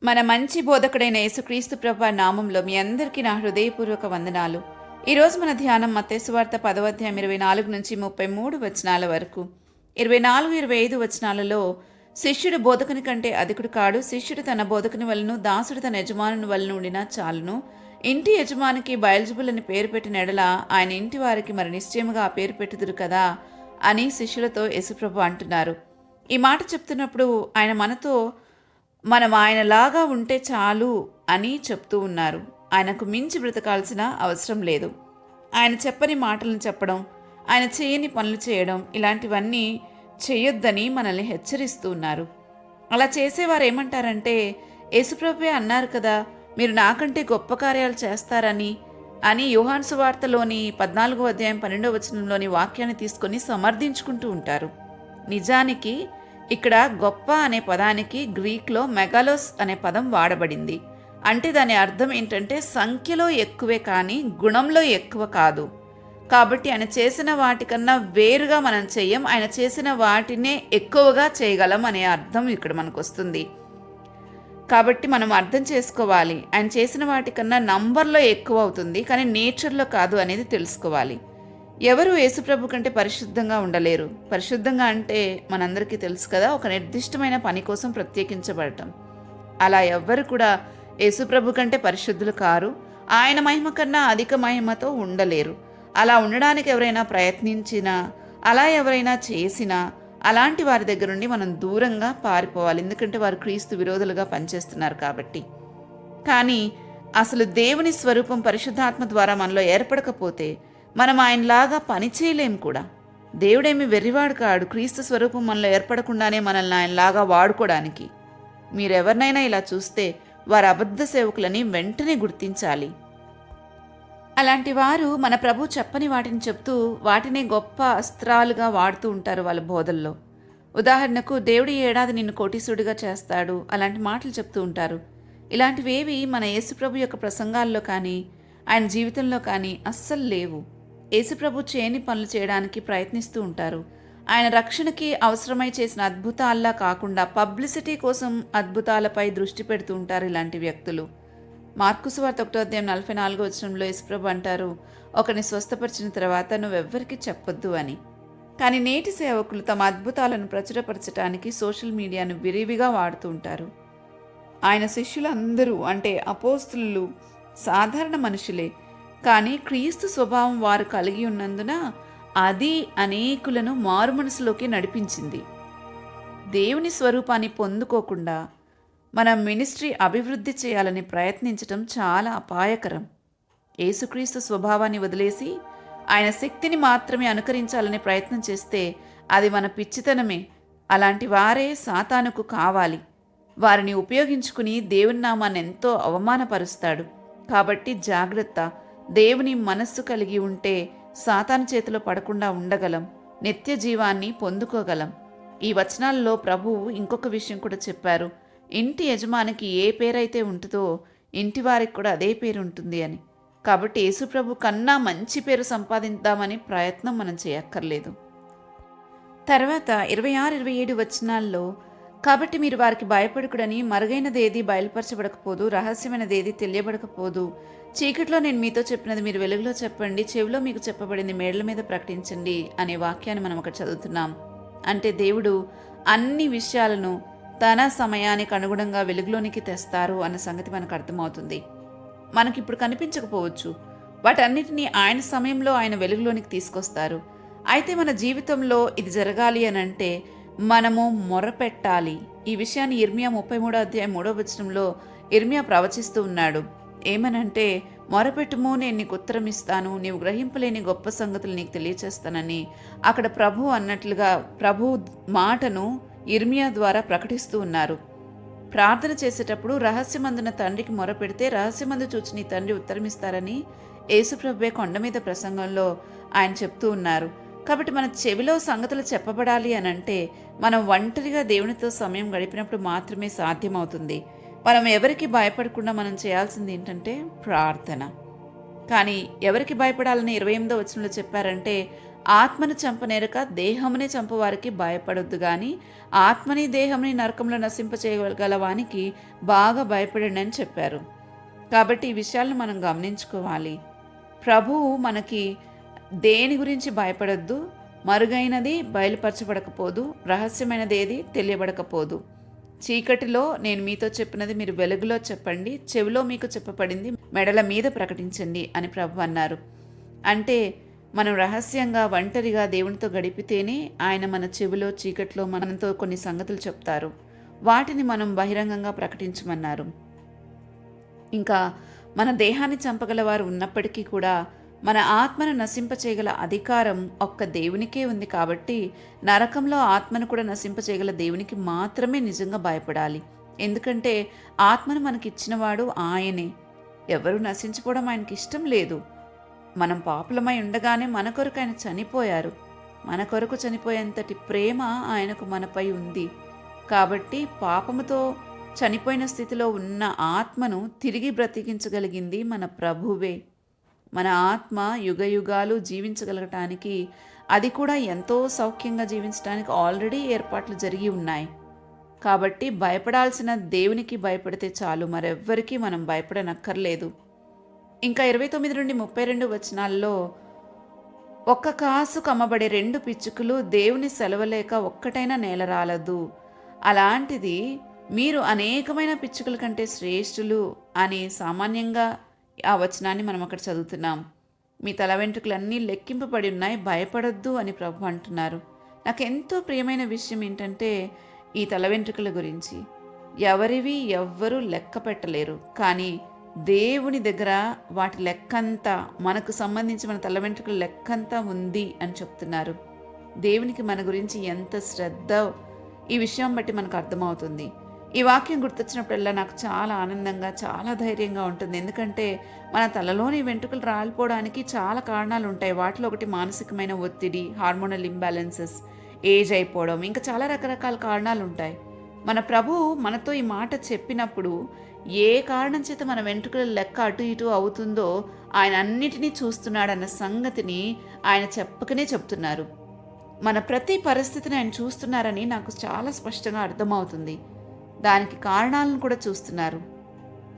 మన మంచి బోధకుడైన యేసుక్రీస్తు ప్రభు నామంలో మీ అందరికీ నా హృదయపూర్వక వందనాలు. ఈరోజు మన ధ్యానం మత్తయి సువార్త 10వ అధ్యాయం 24 నుంచి 33 వచనాల వరకు. 24, 25 వచనాలలో శిష్యుడు బోధకుని కంటే అధికుడు కాడు, శిష్యుడు తన బోధకుని వలన, దాసుడు తన యజమానుని వలన ఉండినా చాలును. ఇంటి యజమానికి బయల్జబుల్ అని పేరు పెట్టిన ఎడల ఆయన ఇంటి వారికి మరి నిశ్చయముగా ఆ పేరు పెట్టుదురు కదా అని శిష్యులతో యేసుప్రభు అంటున్నారు. ఈ మాట చెప్తున్నప్పుడు ఆయన మనతో మనం ఆయనలాగా ఉంటే చాలు అని చెప్తూ ఉన్నారు. ఆయనకు మించి బ్రతకాల్సిన అవసరం లేదు. ఆయన చెప్పని మాటలను చెప్పడం, ఆయన చేయని పనులు చేయడం, ఇలాంటివన్నీ చేయొద్దని మనల్ని హెచ్చరిస్తూ ఉన్నారు. అలా చేసేవారు ఏమంటారంటే, యేసుప్రభువే అన్నారు కదా, మీరు నాకంటే గొప్ప కార్యాలు చేస్తారని అని యోహాను సువార్తలోని 14వ అధ్యాయం 12వ వచనంలోని వాక్యాన్ని తీసుకొని సమర్థించుకుంటూ ఉంటారు. నిజానికి ఇక్కడ గొప్ప అనే పదానికి గ్రీక్లో మెగాలోస్ అనే పదం వాడబడింది. అంటే దాని అర్థం ఏంటంటే సంఖ్యలో ఎక్కువే కానీ గుణంలో ఎక్కువ కాదు. కాబట్టి ఆయన చేసిన వాటికన్నా వేరుగా మనం చెయ్యం, ఆయన చేసిన వాటినే ఎక్కువగా చేయగలం అనే అర్థం ఇక్కడ మనకు వస్తుంది. కాబట్టి మనం అర్థం చేసుకోవాలి, ఆయన చేసిన వాటికన్నా నంబర్లో ఎక్కువ అవుతుంది కానీ నేచర్లో కాదు అనేది తెలుసుకోవాలి. ఎవరు యేసుప్రభు కంటే పరిశుద్ధంగా ఉండలేరు. పరిశుద్ధంగా అంటే మనందరికీ తెలుసు కదా, ఒక నిర్దిష్టమైన పని కోసం ప్రత్యేకించబడటం. అలా ఎవ్వరు కూడా యేసుప్రభు కంటే పరిశుద్ధులు కారు, ఆయన మహిమ కన్నా అధిక మహిమతో ఉండలేరు. అలా ఉండడానికి ఎవరైనా ప్రయత్నించినా, అలా ఎవరైనా చేసినా అలాంటి వారి దగ్గర నుండి మనం దూరంగా పారిపోవాలి. ఎందుకంటే వారు క్రీస్తు విరోధులుగా పనిచేస్తున్నారు కాబట్టి. కానీ అసలు దేవుని స్వరూపం పరిశుద్ధాత్మ ద్వారా మనలో ఏర్పడకపోతే మనం ఆయనలాగా పని చేయలేం కూడా. దేవుడేమి వెర్రివాడు కాడు, క్రీస్తు స్వరూపం మనలో ఏర్పడకుండానే మనల్ని ఆయనలాగా వాడుకోవడానికి. మీరెవరినైనా ఇలా చూస్తే వారు అబద్ధ సేవకులని వెంటనే గుర్తించాలి. అలాంటి వారు మన ప్రభు చెప్పని వాటిని చెప్తూ వాటినే గొప్ప అస్త్రాలుగా వాడుతూ ఉంటారు వాళ్ళ బోధల్లో. ఉదాహరణకు, దేవుడు ఈ ఏడాది నిన్ను కోటీసుడిగా చేస్తాడు, అలాంటి మాటలు చెప్తూ ఉంటారు. ఇలాంటివేవి మన యేసుప్రభు యొక్క ప్రసంగాల్లో కానీ ఆయన జీవితంలో కానీ అస్సలు లేవు. యేసుప్రభు చేయని పనులు చేయడానికి ప్రయత్నిస్తూ ఉంటారు. ఆయన రక్షణకి అవసరమై చేసిన అద్భుతాల్లా కాకుండా పబ్లిసిటీ కోసం అద్భుతాలపై దృష్టి పెడుతూ ఉంటారు ఇలాంటి వ్యక్తులు. మార్కు సువార్త 1వ అధ్యాయం 44వ వచనంలో యేసుప్రభు అంటారు, ఒకరిని స్వస్థపరిచిన తర్వాత నువ్వెవ్వరికీ చెప్పొద్దు అని. కానీ నేటి సేవకులు తమ అద్భుతాలను ప్రచురపరచడానికి సోషల్ మీడియాను విరివిగా వాడుతూ ఉంటారు. ఆయన శిష్యులందరూ అంటే అపోస్తులు సాధారణ మనుషులే, కానీ క్రీస్తు స్వభావం వారు కలిగి ఉన్నందున అది అనేకులను మారుమనసులోకి నడిపించింది. దేవుని స్వరూపాన్ని పొందుకోకుండా మనం మినిస్ట్రీ అభివృద్ధి చేయాలని ప్రయత్నించటం చాలా అపాయకరం. యేసుక్రీస్తు స్వభావాన్ని వదిలేసి ఆయన శక్తిని మాత్రమే అనుకరించాలని ప్రయత్నం చేస్తే అది మన పిచ్చితనమే. అలాంటి వారే సాతానుకు కావాలి. వారిని ఉపయోగించుకుని దేవుని నామాన్ని ఎంతో అవమానపరుస్తాడు. కాబట్టి జాగ్రత్త. దేవుని మనస్సు కలిగి ఉంటే సాతాను చేతిలో పడకుండా ఉండగలం, నిత్య జీవాన్ని పొందుకోగలం. ఈ వచనాలలో ప్రభువు ఇంకొక విషయం కూడా చెప్పారు. ఇంటి యజమానికి ఏ పేరైతే ఉంటుందో ఇంటి వారికి కూడా అదే పేరు ఉంటుంది అని. కాబట్టి యేసుప్రభు కన్నా మంచి పేరు సంపాదిద్దామని ప్రయత్నం మనం చేయక్కర్లేదు. తర్వాత 26, 27 వచనాల్లో, కాబట్టి మీరు వారికి భయపడకుడని, మరుగైనదేది బయలుపరచబడకపోదు, రహస్యమైనదేది తెలియబడకపోదు. చీకట్లో నేను మీతో చెప్పినది మీరు వెలుగులో చెప్పండి, చెవిలో మీకు చెప్పబడింది మేడల మీద ప్రకటించండి అనే వాక్యాన్ని మనం అక్కడ చదువుతున్నాం. అంటే దేవుడు అన్ని విషయాలను తన సమయానికి అనుగుణంగా వెలుగులోనికి తెస్తారు అన్న సంగతి మనకు అర్థమవుతుంది. మనకిప్పుడు కనిపించకపోవచ్చు, వాటన్నిటినీ ఆయన సమయంలో ఆయన వెలుగులోనికి తీసుకొస్తారు. అయితే మన జీవితంలో ఇది జరగాలి అని అంటే మనము మొరపెట్టాలి. ఈ విషయాన్ని ఇర్మియా 33వ అధ్యాయం 3వ వచనంలో ఇర్మియా ప్రవచిస్తూ ఉన్నాడు. ఏమనంటే, మొరపెట్టుము, నేను నీకు ఉత్తరం ఇస్తాను, నీవు గ్రహింపలేని గొప్ప సంగతులు నీకు తెలియచేస్తానని అక్కడ ప్రభు అన్నట్లుగా ప్రభు మాటను ఇర్మియా ద్వారా ప్రకటిస్తూ ఉన్నారు. ప్రార్థన చేసేటప్పుడు రహస్యమందున తండ్రికి మొరపెడితే రహస్యమందు చూచి నీ తండ్రి ఉత్తరమిస్తారని యేసుప్రభువే కొండ మీద ప్రసంగంలో ఆయన చెప్తూ ఉన్నారు. కాబట్టి మన చెవిలో సంగతులు చెప్పబడాలి అని అంటే మనం ఒంటరిగా దేవునితో సమయం గడిపినప్పుడు మాత్రమే సాధ్యమవుతుంది. మనం ఎవరికి భయపడకుండా మనం చేయాల్సింది ఏంటంటే ప్రార్థన. కానీ ఎవరికి భయపడాలని 28వ వచనంలో చెప్పారంటే, ఆత్మను చంపనేరక దేహమునే చంపువారికి భయపడొద్దు గాని ఆత్మని దేహముని నరకంలో నశింపచేయగల వానికి బాగా భయపడండి అని చెప్పారు. కాబట్టి ఈ విషయాలను మనం గమనించుకోవాలి. ప్రభువు మనకి దేని గురించి భయపడొద్దు, మరుగైనది బయలుపరచబడకపోదు, రహస్యమైనది ఏది తెలియబడకపోదు. చీకటిలో నేను మీతో చెప్పినది మీరు వెలుగులో చెప్పండి, చెవిలో మీకు చెప్పబడింది మెడల మీద ప్రకటించండి అని ప్రభు అన్నారు. అంటే మనం రహస్యంగా ఒంటరిగా దేవునితో గడిపితేనే ఆయన మన చెవిలో చీకట్లో మనతో కొన్ని సంగతులు చెప్తారు. వాటిని మనం బహిరంగంగా ప్రకటించమన్నారు. ఇంకా మన దేహాన్ని చంపగల వారు ఉన్నప్పటికీ కూడా మన ఆత్మను నశింపచేయగల అధికారం ఒక్క దేవునికే ఉంది. కాబట్టి నరకంలో ఆత్మను కూడా నశింపచేయగల దేవునికి మాత్రమే నిజంగా భయపడాలి. ఎందుకంటే ఆత్మను మనకిచ్చినవాడు ఆయనే. ఎవరు నశించిపోవడం ఆయనకి ఇష్టం లేదు. మనం పాపులమై ఉండగానే మన కొరకు ఆయన చనిపోయారు. మన కొరకు చనిపోయేంతటి ప్రేమ ఆయనకు మనపై ఉంది. కాబట్టి పాపముతో చనిపోయిన స్థితిలో ఉన్న ఆత్మను తిరిగి బ్రతికించగలిగింది మన ప్రభువే. మన ఆత్మ యుగయుగాలు జీవించగలగటానికి, అది కూడా ఎంతో సౌఖ్యంగా జీవించడానికి ఆల్రెడీ ఏర్పాట్లు జరిగి ఉన్నాయి. కాబట్టి భయపడాల్సిన దేవునికి భయపడితే చాలు, మరెవ్వరికీ మనం భయపడనక్కర్లేదు. ఇంకా 29 నుండి 32 వచనాల్లో, ఒక్క కాసు కమ్మబడే 2 పిచ్చుకలు దేవుని సెలవలేక ఒక్కటైనా నేలరాలదు. అలాంటిది మీరు అనేకమైన పిచ్చుకల కంటే శ్రేష్ఠులు అని సామాన్యంగా ఆ వచనాన్ని మనం అక్కడ చదువుతున్నాం. మీ తల వెంట్రుకలన్నీ లెక్కింపబడి ఉన్నాయి, భయపడొద్దు అని ప్రభు అంటున్నారు. నాకు ఎంతో ప్రియమైన విషయం ఏంటంటే ఈ తల వెంట్రుకల గురించి. ఎవరివి ఎవ్వరూ లెక్క పెట్టలేరు, కానీ దేవుని దగ్గర వాటి లెక్కంతా, మనకు సంబంధించి మన తల వెంట్రుకల లెక్కంతా ఉంది అని చెప్తున్నారు. దేవునికి మన గురించి ఎంత శ్రద్ధ ఈ విషయం బట్టి మనకు అర్థమవుతుంది. ఈ వాక్యం గుర్తొచ్చినప్పుడల్లా నాకు చాలా ఆనందంగా, చాలా ధైర్యంగా ఉంటుంది. ఎందుకంటే మన తలలోని వెంట్రుకలు రాలిపోవడానికి చాలా కారణాలు ఉంటాయి. వాటిలో ఒకటి మానసికమైన ఒత్తిడి, హార్మోనల్ ఇంబ్యాలెన్సెస్, ఏజ్ అయిపోవడం, ఇంకా చాలా రకరకాల కారణాలు ఉంటాయి. మన ప్రభువు మనతో ఈ మాట చెప్పినప్పుడు ఏ కారణం చేత మన వెంట్రుకల లెక్క అటు ఇటు అవుతుందో ఆయన అన్నిటినీ చూస్తున్నాడన్న సంగతిని ఆయన చెప్పకనే చెప్తున్నారు. మన ప్రతి పరిస్థితిని ఆయన చూస్తున్నారని నాకు చాలా స్పష్టంగా అర్థమవుతుంది. దానికి కారణాలను కూడా చూస్తున్నారు.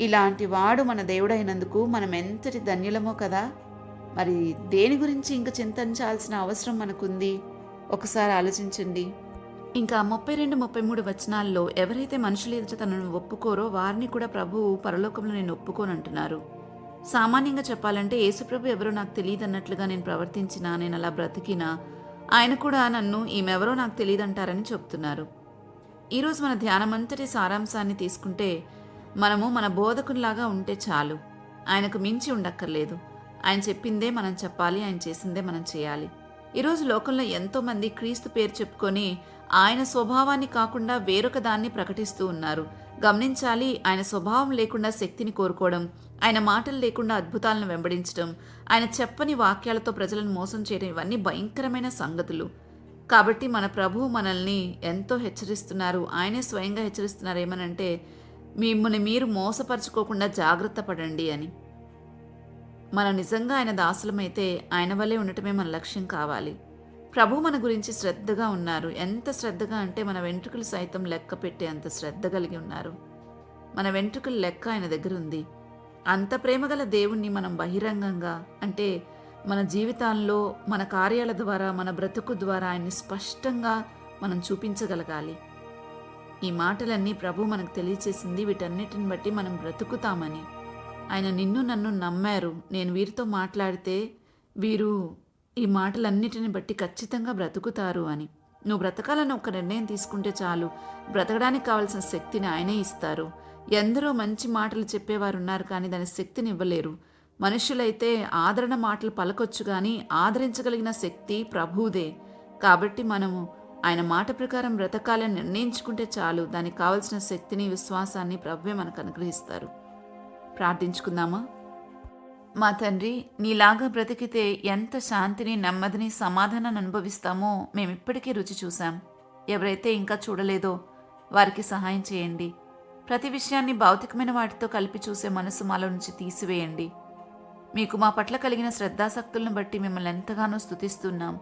ఇలాంటి వాడు మన దేవుడైనందుకు మనం ఎంతటి ధన్యులమో కదా. మరి దేని గురించి ఇంక చింతించాల్సిన అవసరం మనకుంది? ఒకసారి ఆలోచించండి. ఇంకా 32, 33 వచనాల్లో, ఎవరైతే మనుషుల ఎదుట తనను ఒప్పుకోరో వారిని కూడా ప్రభువు పరలోకంలో నేను ఒప్పుకోనంటున్నారు. సామాన్యంగా చెప్పాలంటే యేసుప్రభు ఎవరో నాకు తెలియదన్నట్లుగా నేను ప్రవర్తించినా, నేను అలా బ్రతికినా, ఆయన కూడా నన్ను ఈమెవరో నాకు తెలియదంటారని చెప్తున్నారు. ఈరోజు మన ధ్యానమంతటి సారాంశాన్ని తీసుకుంటే, మనము మన బోధకునిలాగా ఉంటే చాలు. ఆయనకు మించి ఉండక్కర్లేదు. ఆయన చెప్పిందే మనం చెప్పాలి, ఆయన చేసిందే మనం చేయాలి. ఈరోజు లోకంలో ఎంతోమంది క్రీస్తు పేరు చెప్పుకొని ఆయన స్వభావాన్ని కాకుండా వేరొక దాన్ని ప్రకటిస్తూ ఉన్నారు. గమనించాలి, ఆయన స్వభావం లేకుండా శక్తిని కోరుకోవడం, ఆయన మాటలు లేకుండా అద్భుతాలను వెంబడించడం, ఆయన చెప్పని వాక్యాలతో ప్రజలను మోసం చేయడం, ఇవన్నీ భయంకరమైన సంగతులు. కాబట్టి మన ప్రభువు మనల్ని ఎంతో హెచ్చరిస్తున్నారు. ఆయనే స్వయంగా హెచ్చరిస్తున్నారు. ఏమనంటే, మిమ్మల్ని మీరు మోసపరచుకోకుండా జాగ్రత్త పడండి అని. మనం నిజంగా ఆయన దాసులమైతే ఆయన వల్లే ఉండటమే మన లక్ష్యం కావాలి. ప్రభు మన గురించి శ్రద్ధగా ఉన్నారు. ఎంత శ్రద్ధగా అంటే మన వెంట్రుకలు సైతం లెక్క పెట్టే అంత శ్రద్ధ కలిగి ఉన్నారు. మన వెంట్రుకల లెక్క ఆయన దగ్గర ఉంది. అంత ప్రేమగల దేవుణ్ణి మనం బహిరంగంగా, అంటే మన జీవితాల్లో, మన కార్యాల ద్వారా, మన బ్రతుకు ద్వారా ఆయన్ని స్పష్టంగా మనం చూపించగలగాలి. ఈ మాటలన్నీ ప్రభు మనకు తెలియచేసింది. వీటన్నిటిని బట్టి మనం బ్రతుకుతామని. ఆయన నిన్ను నన్ను నమ్మారు. నేను వీరితో మాట్లాడితే వీరు ఈ మాటలన్నిటిని బట్టి ఖచ్చితంగా బ్రతుకుతారు అని. నువ్వు బ్రతకాలని ఒక నిర్ణయం తీసుకుంటే చాలు, బ్రతకడానికి కావాల్సిన శక్తిని ఆయనే ఇస్తారు. ఎందరో మంచి మాటలు చెప్పేవారు ఉన్నారు, కానీ దాని శక్తిని ఇవ్వలేరు. మనుషులైతే ఆదరణ మాటలు పలకొచ్చు, కానీ ఆదరించగలిగిన శక్తి ప్రభువుదే. కాబట్టి మనము ఆయన మాట ప్రకారం బ్రతకాలని నిర్ణయించుకుంటే చాలు, దానికి కావలసిన శక్తిని, విశ్వాసాన్ని ప్రభువే మనకు అనుగ్రహిస్తారు. ప్రార్థించుకుందామా? మా తండ్రి, నీలాగా బ్రతికితే ఎంత శాంతిని, నెమ్మదిని, సమాధానాన్ని అనుభవిస్తామో మేమిప్పటికీ రుచి చూశాం. ఎవరైతే ఇంకా చూడలేదో వారికి సహాయం చేయండి. ప్రతి విషయాన్ని భౌతికమైన వాటితో కలిపి చూసే మనసు మాలో నుంచి తీసివేయండి. మీకు మా పట్ల కలిగిన శ్రద్ధాసక్తులను బట్టి మిమ్మల్ని ఎంతగానో స్తుతిస్తున్నాం.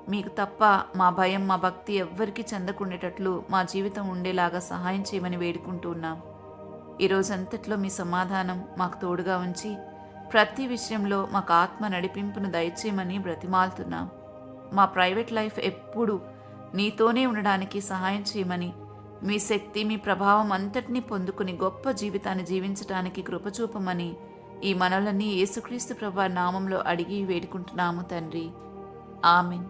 మీకు తప్ప మా భయం, మా భక్తి ఎవ్వరికీ చెందకుండేటట్లు మా జీవితం ఉండేలాగా సహాయం చేయమని వేడుకుంటూ ఉన్నాం. ఈ రోజంతట్లో మీ సమాధానం మాకు తోడుగా ఉంచి ప్రతి విషయంలో మాకు ఆత్మ నడిపింపును దయచేయమని బ్రతిమాలుతున్నాం. మా ప్రైవేట్ లైఫ్ ఎప్పుడూ నీతోనే ఉండడానికి సహాయం చేయమని, మీ శక్తి, మీ ప్రభావం అంతటినీ పొందుకుని గొప్ప జీవితాన్ని జీవించడానికి కృపచూపమని ఈ మనవులన్నీ యేసుక్రీస్తు ప్రభువు నామంలో అడిగి వేడుకుంటున్నాము తండ్రి. ఆమెన్.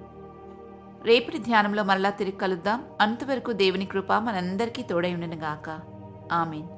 రేపటి ధ్యానంలో మరలా తిరిగి కలుద్దాం. అంతవరకు దేవుని కృప మనందరికీ తోడై ఉండునుగాక. ఆమెన్.